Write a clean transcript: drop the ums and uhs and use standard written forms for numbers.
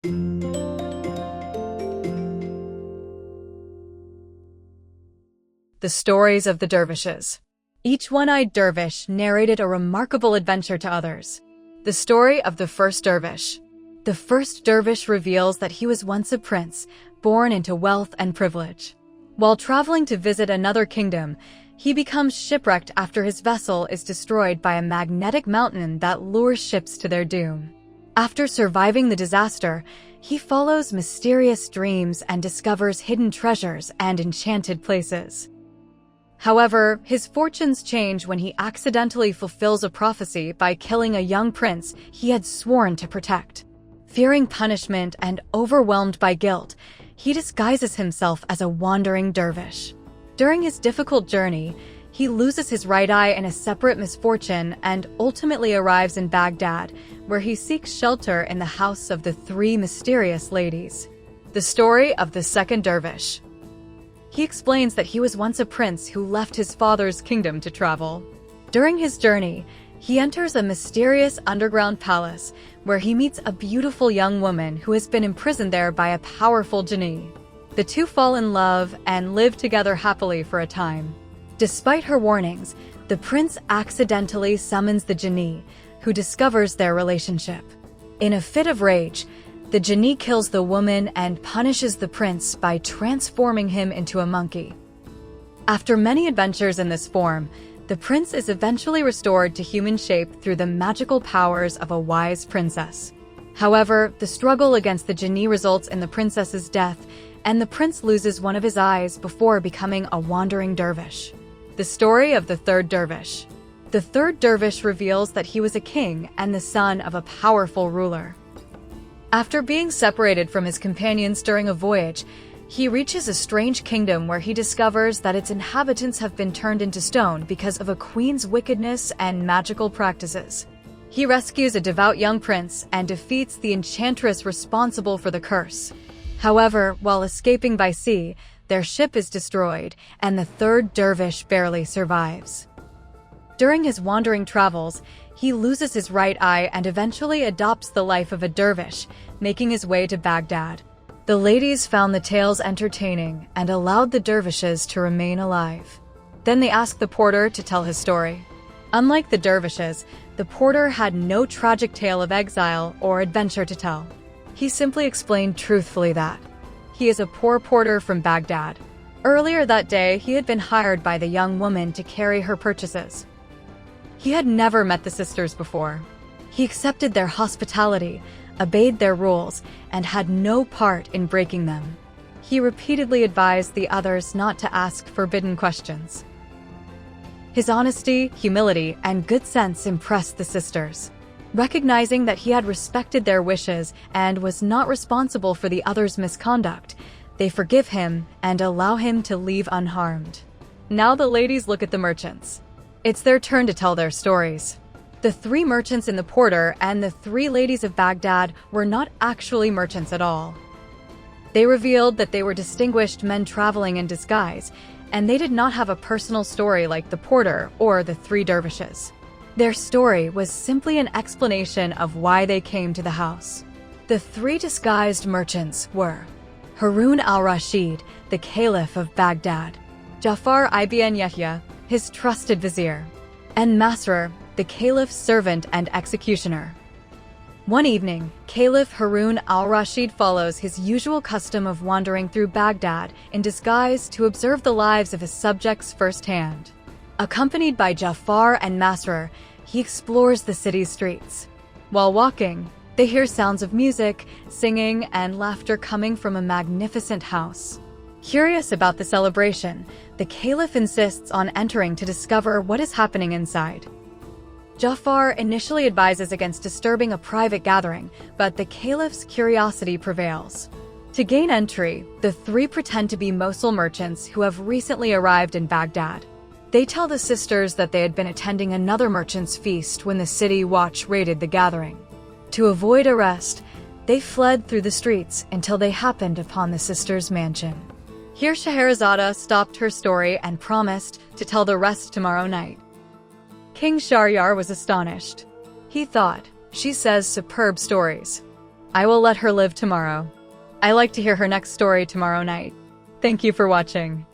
The stories of the dervishes. Each one-eyed dervish narrated a remarkable adventure to others. The story of the first dervish. The first dervish reveals that he was once a prince, born into wealth and privilege. While traveling to visit another kingdom, he becomes shipwrecked after his vessel is destroyed by a magnetic mountain that lures ships to their doom. After surviving the disaster, he follows mysterious dreams and discovers hidden treasures and enchanted places. However, his fortunes change when he accidentally fulfills a prophecy by killing a young prince he had sworn to protect. Fearing punishment and overwhelmed by guilt, he disguises himself as a wandering dervish. During his difficult journey, he loses his right eye in a separate misfortune and ultimately arrives in Baghdad, where he seeks shelter in the house of the three mysterious ladies. The story of the second dervish. He explains that he was once a prince who left his father's kingdom to travel. During his journey, he enters a mysterious underground palace where he meets a beautiful young woman who has been imprisoned there by a powerful genie. The two fall in love and live together happily for a time. Despite her warnings, the prince accidentally summons the genie, who discovers their relationship. In a fit of rage, the genie kills the woman and punishes the prince by transforming him into a monkey. After many adventures in this form, the prince is eventually restored to human shape through the magical powers of a wise princess. However, the struggle against the genie results in the princess's death, and the prince loses one of his eyes before becoming a wandering dervish. The story of the third dervish. The third dervish reveals that he was a king and the son of a powerful ruler. After being separated from his companions during a voyage, he reaches a strange kingdom where he discovers that its inhabitants have been turned into stone because of a queen's wickedness and magical practices. He rescues a devout young prince and defeats the enchantress responsible for the curse. However, while escaping by sea, their ship is destroyed, and the third dervish barely survives. During his wandering travels, he loses his right eye and eventually adopts the life of a dervish, making his way to Baghdad. The ladies found the tales entertaining and allowed the dervishes to remain alive. Then they asked the porter to tell his story. Unlike the dervishes, the porter had no tragic tale of exile or adventure to tell. He simply explained truthfully that he is a poor porter from Baghdad. Earlier that day, he had been hired by the young woman to carry her purchases. He had never met the sisters before. He accepted their hospitality, obeyed their rules, and had no part in breaking them. He repeatedly advised the others not to ask forbidden questions. His honesty, humility, and good sense impressed the sisters. Recognizing that he had respected their wishes and was not responsible for the others' misconduct, they forgive him and allow him to leave unharmed. Now the ladies look at the merchants. It's their turn to tell their stories. The three merchants in the porter and the three ladies of Baghdad were not actually merchants at all. They revealed that they were distinguished men traveling in disguise, and they did not have a personal story like the porter or the three dervishes. Their story was simply an explanation of why they came to the house. The three disguised merchants were Harun al-Rashid, the Caliph of Baghdad, Jafar ibn Yahya, his trusted vizier, and Masrur, the Caliph's servant and executioner. One evening, Caliph Harun al-Rashid follows his usual custom of wandering through Baghdad in disguise to observe the lives of his subjects firsthand. Accompanied by Jafar and Masrur, he explores the city's streets. While walking, they hear sounds of music, singing, and laughter coming from a magnificent house. Curious about the celebration, the Caliph insists on entering to discover what is happening inside. Jafar initially advises against disturbing a private gathering, but the Caliph's curiosity prevails. To gain entry, the three pretend to be Mosul merchants who have recently arrived in Baghdad. They tell the sisters that they had been attending another merchant's feast when the city watch raided the gathering. To avoid arrest, they fled through the streets until they happened upon the sisters' mansion. Here Scheherazade stopped her story and promised to tell the rest tomorrow night. King Shahryar was astonished. He thought, she says superb stories. I will let her live tomorrow. I like to hear her next story tomorrow night. Thank you for watching.